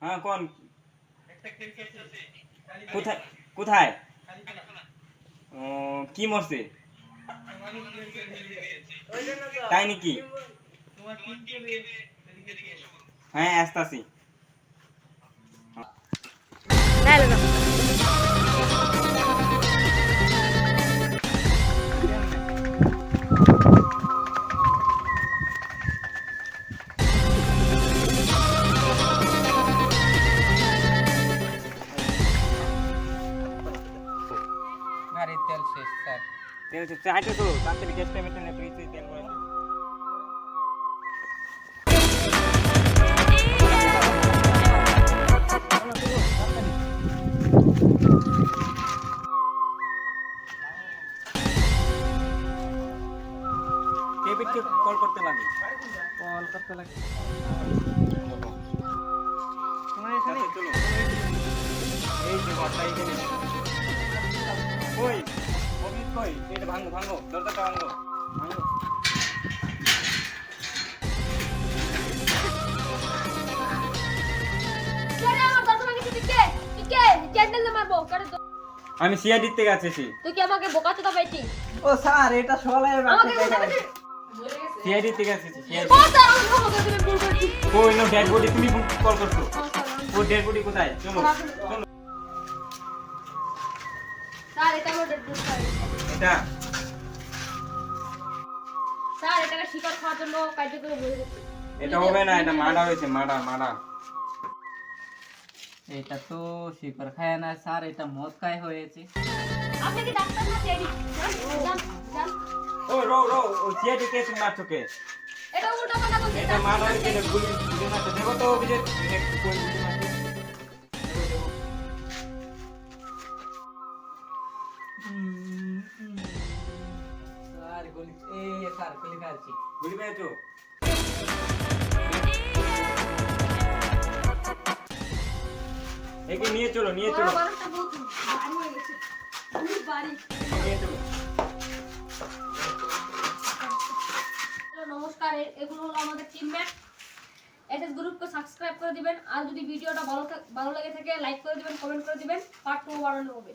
হ্যাঁ কোন কোথায় কোথায় ও কি মরছে তাই নাকি হ্যাঁ আসতাছি গাড়ির তেল শেষ স্যার। তেল শেষ হাইটে তো তাড়াতাড়ি গ্যাস টাইমে তেল ফ্রিজে তেল ভরে দে। ডেভিডকে কল করতে লাগে কল করতে লাগে তোমার এখানে চলো এই যে ঘরটা এইখানে কই অমিত কই এটা ভাঙো ভাঙো দরজাটা ভাঙো ভাঙো আমি সিআইডি থেকে আছি তুই কি আমাকে বোকাচোদা পাইছি? ও স্যার এটা সলাই আমাকে সিআইডি থেকে আছি সিআইডি ও স্যার আমি ক্ষমা করে দিবেন, ভুল করেছি। কই নো ডেড বডি তুমি কল করছো ও স্যার, ও ডেড বডি কোথায় চলো চলো স্যার এটা আমার ডেড স্যার। এটা স্যার এটাকে শিকার খাওয়ার জন্য কার্য করে বলে দিচ্ছি। এটা হবে না এটা মার্ডার হয়েছে মার্ডার এটা তো শিকার খায় না স্যার, এটা মদ খায় হয়েছে। আপনি কি ডাক্তার না টেডি? জান জান ও ও সিআইডি কেস মারছো কে এটা উল্টা পাল্টা বলছে। এটা মার্ডার হয়েছে গুলি গুলি মারছো দেখো তো অভিজিৎ কোন গুলি মারছে স্যার গুলি স্যার গুলি খাচ্ছি। গুলি পেয়েছো একে নিয়ে চলো বড় মানুষটা বহুত ভারী হয়ে গেছে। খুব ভারী। নিয়ে চলো নমস্কার, এগুলো হলো আমাদের টিমমেট। এসএস গ্রুপকে সাবস্ক্রাইব করে দিবেন, আর যদি ভিডিওটা ভালো লাগে থাকে লাইক করে দিবেন, কমেন্ট করে দিবেন। পার্ট 2 বানানো হবে।